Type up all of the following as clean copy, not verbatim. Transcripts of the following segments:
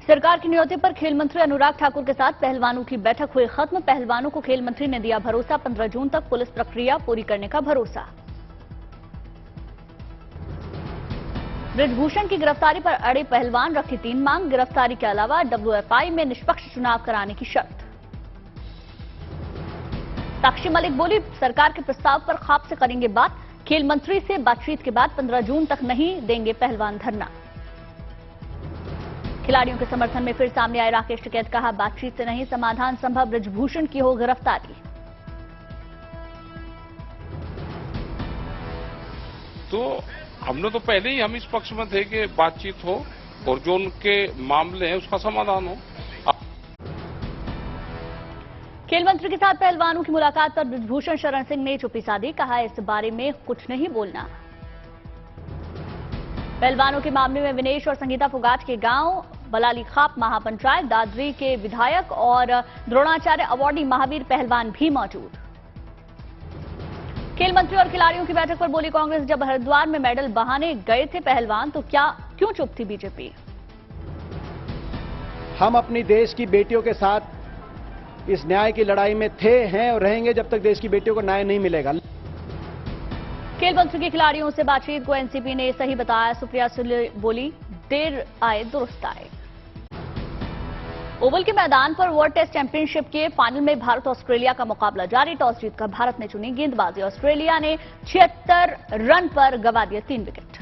सरकार की नियुक्ति पर खेल मंत्री अनुराग ठाकुर के साथ पहलवानों की बैठक हुई खत्म। पहलवानों को खेल मंत्री ने दिया भरोसा, 15 जून तक पुलिस प्रक्रिया पूरी करने का भरोसा। ब्रिजभूषण की गिरफ्तारी पर अड़े पहलवान, रखी 3 मांग। गिरफ्तारी के अलावा WFI में निष्पक्ष चुनाव कराने की शर्त। साक्षी मलिक बोली, सरकार के प्रस्ताव पर खाप से करेंगे बात। खेल मंत्री से बातचीत के बाद 15 जून तक नहीं देंगे पहलवान धरना। खिलाड़ियों के समर्थन में फिर सामने आए राकेश टिकैत, कहा बातचीत से नहीं समाधान संभव, ब्रिजभूषण की हो गिरफ्तारी। तो हमने तो पहले ही हम इस पक्ष में थे कि बातचीत हो और जो उनके मामले हैं उसका समाधान हो। खेल मंत्री के साथ पहलवानों की मुलाकात पर ब्रिजभूषण शरण सिंह ने चुप्पी साधी, कहा इस बारे में कुछ नहीं बोलना। पहलवानों के मामले में विनेश और संगीता फोगाट के गांव बलाली खाप महापंचायत, दादरी के विधायक और द्रोणाचार्य अवार्डी महावीर पहलवान भी मौजूद। खेल मंत्री और खिलाड़ियों की बैठक पर बोली कांग्रेस, जब हरिद्वार में मेडल बहाने गए थे पहलवान तो क्यों चुप थी बीजेपी। हम अपनी देश की बेटियों के साथ इस न्याय की लड़ाई में थे, हैं और रहेंगे जब तक देश की बेटियों को न्याय नहीं मिलेगा। खेल मंत्री के खिलाड़ियों से बातचीत को एनसीपी ने सही बताया। सुप्रिया सुले बोली, देर आए दुरुस्त आए। ओवल के मैदान पर वर्ल्ड टेस्ट चैंपियनशिप के फाइनल में भारत ऑस्ट्रेलिया का मुकाबला जारी। टॉस जीतकर भारत ने चुनी गेंदबाजी। ऑस्ट्रेलिया ने 76 रन पर गंवा दिए 3 विकेट।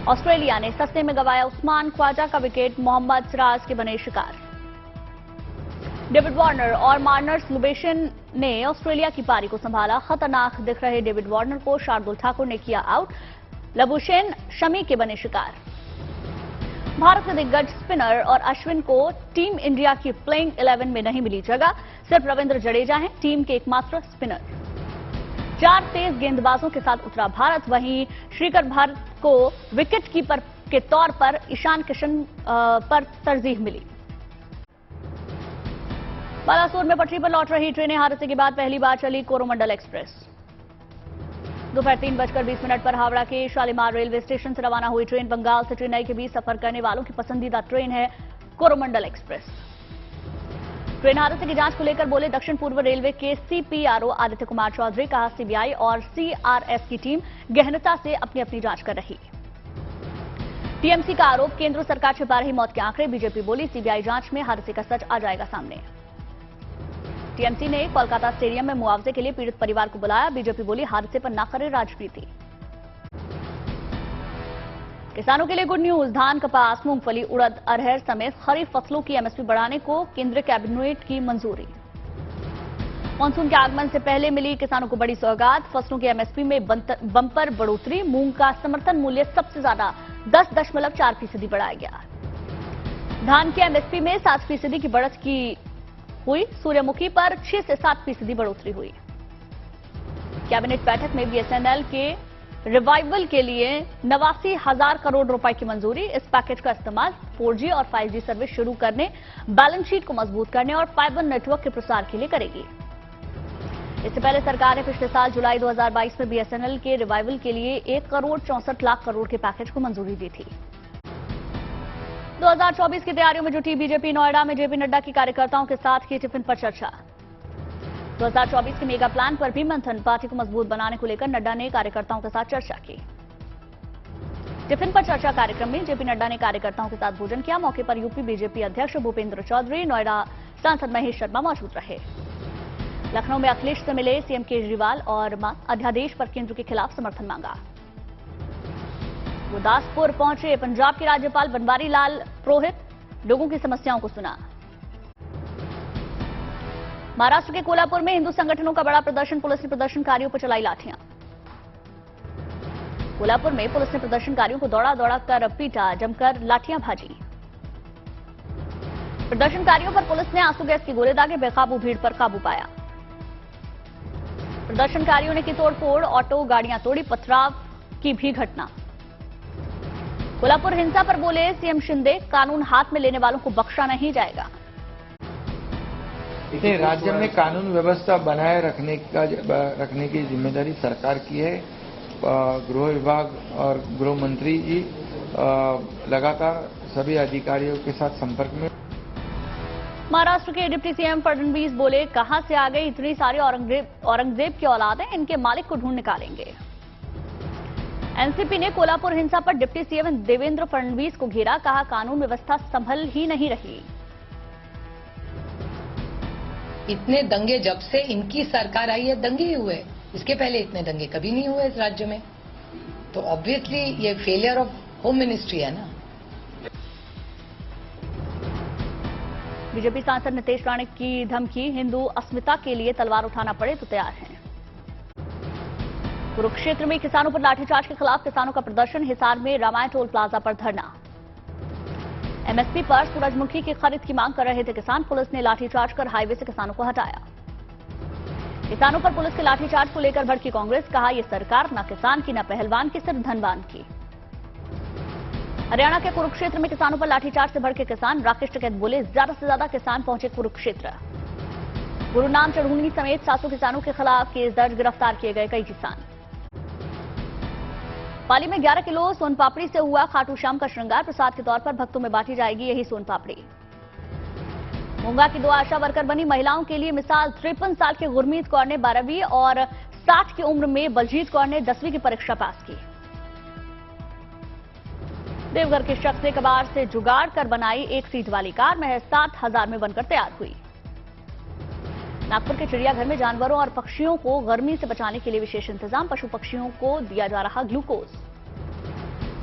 ऑस्ट्रेलिया ने सस्ते में गंवाया उस्मान ख्वाजा का विकेट, मोहम्मद सिराज के बने शिकार। डेविड वार्नर और मार्नस लुबेशन ने ऑस्ट्रेलिया की पारी को संभाला। खतरनाक दिख रहे डेविड वार्नर को शार्दुल ठाकुर ने किया आउट, लबुशेन शमी के बने शिकार। भारत के दिग्गज स्पिनर और अश्विन को टीम इंडिया की प्लेइंग 11 में नहीं मिली जगह। सिर्फ रविंद्र जडेजा हैं टीम के एकमात्र स्पिनर। 4 तेज गेंदबाजों के साथ उतरा भारत। वहीं श्रीकर भारत को विकेट कीपर के तौर पर ईशान किशन पर तरजीह मिली। बालासोर में पटरी पर लौट रही ट्रेनें, हादसे के बाद पहली बार चली कोरोमंडल एक्सप्रेस। दोपहर 3:20 पर हावड़ा के शालीमार रेलवे स्टेशन से रवाना हुई ट्रेन बंगाल से चेन्नई के बीच सफर करने वालों की पसंदीदा ट्रेन है कोरोमंडल एक्सप्रेस। ट्रेन हादसे की जांच को लेकर बोले दक्षिण पूर्व रेलवे के CPRO आदित्य कुमार चौधरी, कहा CBI और CRS की टीम गहनता से अपनी अपनी जांच कर रही। TMC का आरोप, केंद्र सरकार छिपा रही मौत के आंकड़े। बीजेपी बोली, CBI जांच में हादसे का सच आ जाएगा सामने। TMC ने कोलकाता स्टेडियम में मुआवजे के लिए पीड़ित परिवार को बुलाया। बीजेपी बोली, हादसे पर न करे राजनीति। किसानों के लिए गुड न्यूज, धान, कपास, मूंगफली, उड़द, अरहर समेत खरीफ फसलों की MSP बढ़ाने को केंद्रीय कैबिनेट की मंजूरी। मानसून के आगमन से पहले मिली किसानों को बड़ी सौगात। फसलों की MSP में बंपर बढ़ोतरी। मूंग का समर्थन मूल्य सबसे ज्यादा 10.4% बढ़ाया गया। धान की MSP में 7% की बढ़त की हुई। सूर्यमुखी पर 6 से 7% बढ़ोतरी हुई। कैबिनेट बैठक में BSNL के रिवाइवल के लिए 89,000 करोड़ रुपए की मंजूरी। इस पैकेज का इस्तेमाल 4G और 5G सर्विस शुरू करने, बैलेंस शीट को मजबूत करने और फाइबर नेटवर्क के प्रसार के लिए करेगी। इससे पहले सरकार ने पिछले साल जुलाई 2022 में BSNL के रिवाइवल के लिए 1,64,00,000 करोड़ के पैकेज को मंजूरी दी थी। 2024 की तैयारियों में जुटी बीजेपी, नोएडा में JP नड्डा की कार्यकर्ताओं के साथ की टिफिन पर चर्चा। 2024 के मेगा प्लान पर भी मंथन। पार्टी को मजबूत बनाने को लेकर नड्डा ने कार्यकर्ताओं के साथ चर्चा की। टिफिन पर चर्चा कार्यक्रम में JP नड्डा ने कार्यकर्ताओं के साथ भोजन किया। मौके पर यूपी बीजेपी अध्यक्ष भूपेंद्र चौधरी, नोएडा सांसद महेश शर्मा मौजूद रहे। लखनऊ में अखिलेश से मिले CM केजरीवाल और अध्यादेश पर केंद्र के खिलाफ समर्थन मांगा। गुरदासपुर पहुंचे पंजाब के राज्यपाल बनवारी लाल पुरोहित, लोगों की समस्याओं को सुना। महाराष्ट्र के कोल्हापुर में हिंदू संगठनों का बड़ा प्रदर्शन। पुलिस ने प्रदर्शनकारियों पर चलाई लाठियां। कोल्हापुर में पुलिस ने प्रदर्शनकारियों को दौड़ा कर पीटा, जमकर लाठियां भाजी। प्रदर्शनकारियों पर पुलिस ने आंसू गैस के गोले दागे, बेकाबू भीड़ पर काबू पाया। प्रदर्शनकारियों ने की तोड़फोड़, ऑटो गाड़ियां तोड़ी, पथराव की भी घटना। कोल्हापुर हिंसा पर बोले CM शिंदे, कानून हाथ में लेने वालों को बख्शा नहीं जाएगा। राज्य में कानून व्यवस्था बनाए रखने की जिम्मेदारी सरकार की है। गृह विभाग और गृह मंत्री जी लगातार सभी अधिकारियों के साथ संपर्क में। महाराष्ट्र के डिप्टी सीएम फडणवीस बोले, कहां से आ गई इतनी सारी औरंगजेब की औलादें, इनके मालिक को ढूंढ निकालेंगे। एनसीपी ने कोल्हापुर हिंसा पर डिप्टी सीएम देवेंद्र फडणवीस को घेरा, कहा कानून व्यवस्था संभल ही नहीं रही। इतने दंगे जब से इनकी सरकार आई है दंगे ही हुए, इसके पहले इतने दंगे कभी नहीं हुए इस राज्य में। तो ऑब्वियसली ये फेलियर ऑफ होम मिनिस्ट्री है ना। बीजेपी सांसद नितेश राणे की धमकी, हिंदू अस्मिता के लिए तलवार उठाना पड़े तो तैयार हैं। कुरुक्षेत्र में किसानों पर लाठीचार्ज के खिलाफ किसानों का प्रदर्शन, हिसार में रामायण टोल प्लाजा पर धरना। एमएसपी पर सूरजमुखी की खरीद की मांग कर रहे थे किसान, पुलिस ने लाठीचार्ज कर हाईवे से किसानों को हटाया। किसानों पर पुलिस के लाठीचार्ज को लेकर भड़की कांग्रेस, कहा यह सरकार न किसान की न पहलवान की, सिर्फ धनवान की। हरियाणा के कुरुक्षेत्र में किसानों पर लाठीचार्ज से भड़के किसान, राकेश टिकैत बोले, ज्यादा से ज्यादा किसान पहुंचे कुरुक्षेत्र। गुरुनाम चढ़ूनी समेत 700 किसानों के खिलाफ केस दर्ज, गिरफ्तार किए गए कई किसान। पाली में 11 किलो सोन पापड़ी से हुआ खाटू श्याम का श्रृंगार, प्रसाद के तौर पर भक्तों में बांटी जाएगी यही सोन पापड़ी। मोंगा की 2 आशा वर्कर बनी महिलाओं के लिए मिसाल, 53 साल के गुरमीत कौर ने 12वीं और 60 की उम्र में बलजीत कौर ने 10वीं की परीक्षा पास की। देवघर के शख्स ने कबाड़ से जुगाड़ कर बनाई 1 सीट वाली कार, महज 7,000 में बनकर तैयार हुई। नागपुर के चिड़ियाघर में जानवरों और पक्षियों को गर्मी से बचाने के लिए विशेष इंतजाम, पशु पक्षियों को दिया जा रहा ग्लूकोज।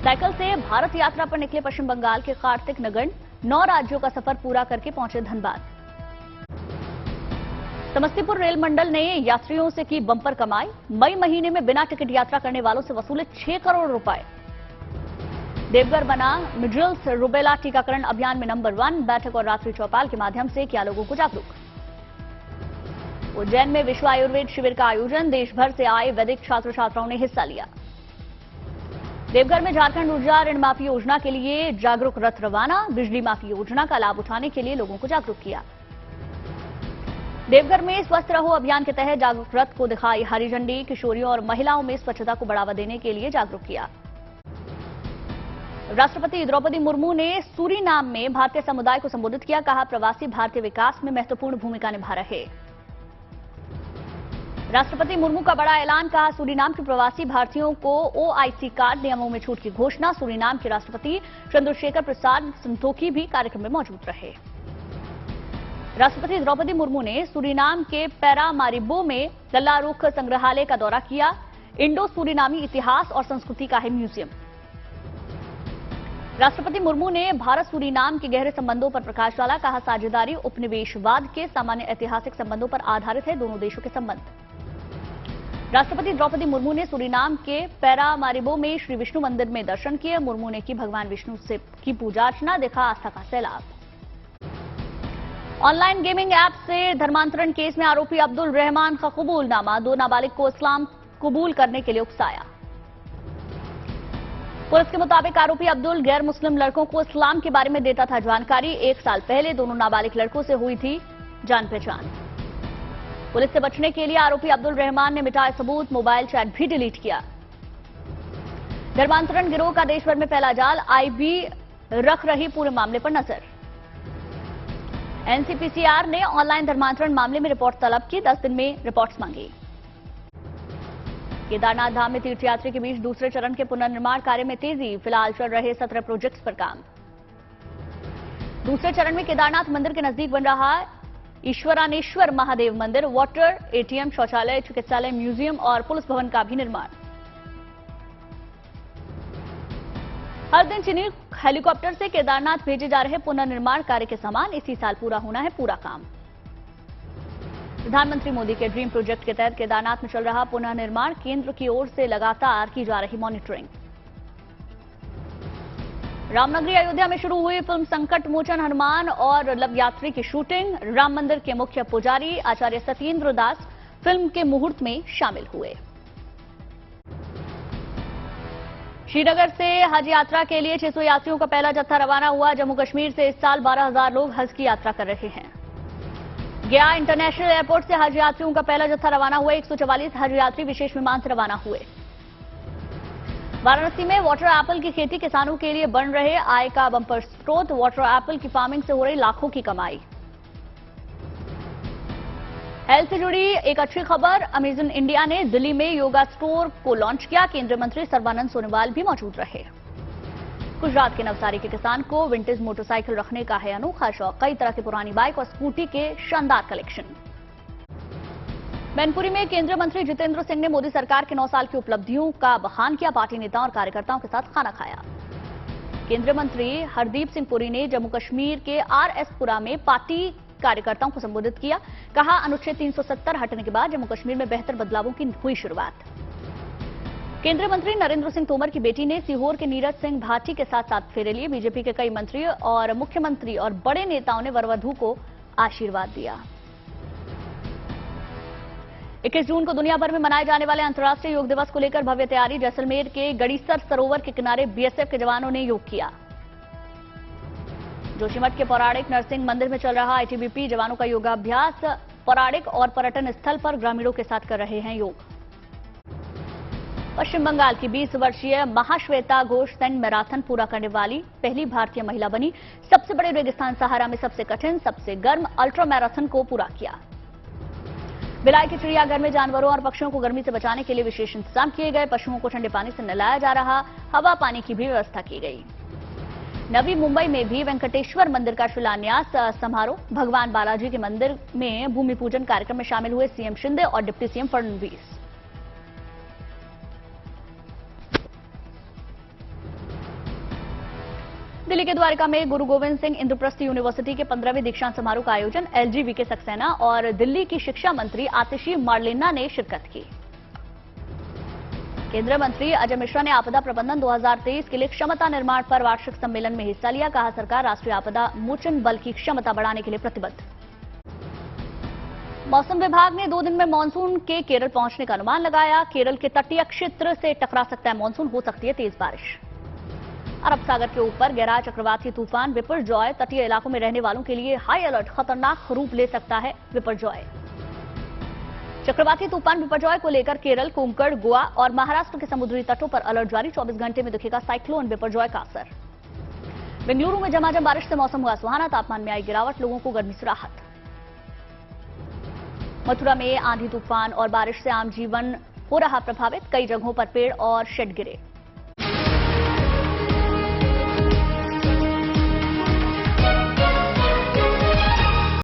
साइकिल से भारत यात्रा पर निकले पश्चिम बंगाल के कार्तिक नगन, 9 राज्यों का सफर पूरा करके पहुंचे धनबाद। समस्तीपुर रेल मंडल ने यात्रियों से की बंपर कमाई, मई महीने में बिना टिकट यात्रा करने वालों से वसूले 6 करोड़ रुपए। देवघर बना मिजल्स रूबेला टीकाकरण अभियान में नंबर 1, बैठक और रात्रि चौपाल के माध्यम से किया लोगों को जागरूक। उज्जैन में विश्व आयुर्वेद शिविर का आयोजन, देश भर से आए वैदिक छात्र छात्राओं ने हिस्सा लिया। देवघर में झारखंड ऊर्जा ऋण माफी योजना के लिए जागरूक रथ रवाना, बिजली माफी योजना का लाभ उठाने के लिए लोगों को जागरूक किया। देवघर में स्वस्थ रहो अभियान के तहत जागरूक रथ को दिखाई हरी झंडी, किशोरियों और महिलाओं में स्वच्छता को बढ़ावा देने के लिए जागरूक किया। राष्ट्रपति द्रौपदी मुर्मू ने सूरीनाम में भारतीय समुदाय को संबोधित किया, कहा प्रवासी भारतीय विकास में महत्वपूर्ण भूमिका निभा रहे। राष्ट्रपति मुर्मू का बड़ा ऐलान, कहा सूरीनाम के प्रवासी भारतीयों को ओआईसी कार्ड नियमों में छूट की घोषणा। सूरीनाम के राष्ट्रपति चंद्रशेखर प्रसाद संतोखी भी कार्यक्रम में मौजूद रहे। राष्ट्रपति द्रौपदी मुर्मू ने सूरीनाम के पैरामारिबो में लल्लारुख संग्रहालय का दौरा किया। इंडो सूरीनामी इतिहास और संस्कृति का है म्यूजियम। राष्ट्रपति मुर्मू ने भारत सूरीनाम के गहरे संबंधों पर प्रकाश डाला, कहा साझेदारी उपनिवेशवाद के सामान्य ऐतिहासिक संबंधों पर आधारित है दोनों देशों के संबंध। राष्ट्रपति द्रौपदी मुर्मू ने सूरीनाम के पैरामारिबो में श्री विष्णु मंदिर में दर्शन किए। मुर्मू ने की भगवान विष्णु से की पूजा अर्चना, देखा आस्था का सैलाब। ऑनलाइन गेमिंग ऐप से धर्मांतरण केस में आरोपी अब्दुल रहमान का कबूलनामा, 2 नाबालिग को इस्लाम कबूल करने के लिए उकसाया। पुलिस के मुताबिक आरोपी अब्दुल गैर मुस्लिम लड़कों को इस्लाम के बारे में देता था जानकारी। 1 साल पहले दोनों नाबालिग लड़कों से हुई थी जान पहचान। पुलिस से बचने के लिए आरोपी अब्दुल रहमान ने मिटाए सबूत, मोबाइल चैट भी डिलीट किया। धर्मांतरण गिरोह का देश भर में फैला जाल, आईबी रख रही पूरे मामले पर नजर। एनसीपीसीआर ने ऑनलाइन धर्मांतरण मामले में रिपोर्ट तलब की, 10 दिन में रिपोर्ट्स मांगी। केदारनाथ धाम में तीर्थयात्री के बीच दूसरे चरण के पुनर्निर्माण कार्य में तेजी, फिलहाल चल रहे 17 प्रोजेक्ट्स पर काम। दूसरे चरण में केदारनाथ मंदिर के नजदीक बन रहा ईश्वरानेश्वर महादेव मंदिर, वाटर, एटीएम, शौचालय, चिकित्सालय, म्यूजियम और पुलिस भवन का भी निर्माण। हर दिन चीनी हेलीकॉप्टर से केदारनाथ भेजे जा रहे पुनर्निर्माण कार्य के समान इसी साल पूरा होना है पूरा काम। प्रधानमंत्री मोदी के ड्रीम प्रोजेक्ट के तहत केदारनाथ में चल रहा पुनर्निर्माण, केंद्र की ओर से लगातार की जा रही मॉनिटरिंग। रामनगरी अयोध्या में शुरू हुई फिल्म संकट मोचन हनुमान और लव यात्री की शूटिंग। राम मंदिर के मुख्य पुजारी आचार्य सत्येंद्र दास फिल्म के मुहूर्त में शामिल हुए। श्रीनगर से हज यात्रा के लिए 600 यात्रियों का पहला जत्था रवाना हुआ। जम्मू कश्मीर से इस साल 12,000 लोग हज की यात्रा कर रहे हैं। गया इंटरनेशनल एयरपोर्ट से हज यात्रियों का पहला जत्था रवाना हुआ। 144 हज यात्री विशेष विमान से रवाना हुए। वाराणसी में वाटर एप्पल की खेती किसानों के लिए बन रहे आय का बम्पर स्रोत। वाटर एप्पल की फार्मिंग से हो रही लाखों की कमाई। हेल्थ से जुड़ी एक अच्छी खबर, अमेजन इंडिया ने दिल्ली में योगा स्टोर को लॉन्च किया। केंद्रीय मंत्री सर्बानंद सोनोवाल भी मौजूद रहे। गुजरात के नवसारी के किसान को विंटेज मोटरसाइकिल रखने का है अनोखा शौक। कई तरह की पुरानी बाइक और स्कूटी के शानदार कलेक्शन। मैनपुरी में केंद्रीय मंत्री जितेंद्र सिंह ने मोदी सरकार के 9 साल की उपलब्धियों का बखान किया। पार्टी नेताओं और कार्यकर्ताओं के साथ खाना खाया। केंद्रीय मंत्री हरदीप सिंह पुरी ने जम्मू कश्मीर के आरएसपुरा में पार्टी कार्यकर्ताओं को संबोधित किया। कहा, अनुच्छेद 370 हटने के बाद जम्मू कश्मीर में बेहतर बदलावों की हुई शुरुआत। केंद्रीय मंत्री नरेंद्र सिंह तोमर की बेटी ने सीहोर के नीरज सिंह भाटी के साथ फेरे लिए। बीजेपी के कई मंत्री और मुख्यमंत्री और बड़े नेताओं ने वरवधू को आशीर्वाद दिया। 21 जून को दुनिया भर में मनाए जाने वाले अंतर्राष्ट्रीय योग दिवस को लेकर भव्य तैयारी। जैसलमेर के गड़ीसर सरोवर के किनारे बीएसएफ के जवानों ने योग किया। जोशीमठ के पौराणिक नरसिंह मंदिर में चल रहा आईटीबीपी जवानों का योगाभ्यास। पौराणिक और पर्यटन स्थल पर ग्रामीणों के साथ कर रहे हैं योग। पश्चिम बंगाल की 20 वर्षीय महाश्वेता घोष 10 मैराथन पूरा करने वाली पहली भारतीय महिला बनी। सबसे बड़े रेगिस्तान सहारा में सबसे कठिन, सबसे गर्म अल्ट्रा मैराथन को पूरा किया। भिलाई के चिड़ियाघर में जानवरों और पक्षियों को गर्मी से बचाने के लिए विशेष इंतजाम किए गए। पशुओं को ठंडे पानी से नहलाया जा रहा। हवा पानी की भी व्यवस्था की गई। नवी मुंबई में भी वेंकटेश्वर मंदिर का शिलान्यास समारोह। भगवान बालाजी के मंदिर में भूमि पूजन कार्यक्रम में शामिल हुए सीएम शिंदे और डिप्टी सीएम फडणवीस। दिल्ली के द्वारका में गुरु गोविंद सिंह इंद्रप्रस्थ यूनिवर्सिटी के 15वें दीक्षांत समारोह का आयोजन। एलजी सक्सेना और दिल्ली की शिक्षा मंत्री आतिशी मार्लेना ने शिरकत की। केंद्रीय मंत्री अजय मिश्रा ने आपदा प्रबंधन 2023 के लिए क्षमता निर्माण पर वार्षिक सम्मेलन में हिस्सा लिया। कहा, सरकार राष्ट्रीय आपदा मोचन बल की क्षमता बढ़ाने के लिए प्रतिबद्ध। मौसम विभाग ने 2 दिन में मानसून के केरल पहुंचने का अनुमान लगाया। केरल के तटीय क्षेत्र से टकरा सकता है मानसून, हो सकती है तेज बारिश। अरब सागर के ऊपर गहरा चक्रवाती तूफान बिपरजॉय तटीय इलाकों में रहने वालों के लिए हाई अलर्ट। खतरनाक रूप ले सकता है बिपरजॉय। चक्रवाती तूफान बिपरजॉय को लेकर केरल, कोंकण, गोवा और महाराष्ट्र के समुद्री तटों पर अलर्ट जारी। 24 घंटे में दिखेगा साइक्लोन बिपरजॉय का असर। बेंगलुरु में झमाझम बारिश से मौसम हुआ सुहाना। तापमान में आई गिरावट, लोगों को गर्मी से राहत। मथुरा में आंधी तूफान और बारिश से आम जीवन हो रहा प्रभावित। कई जगहों पर पेड़ और शेड गिरे।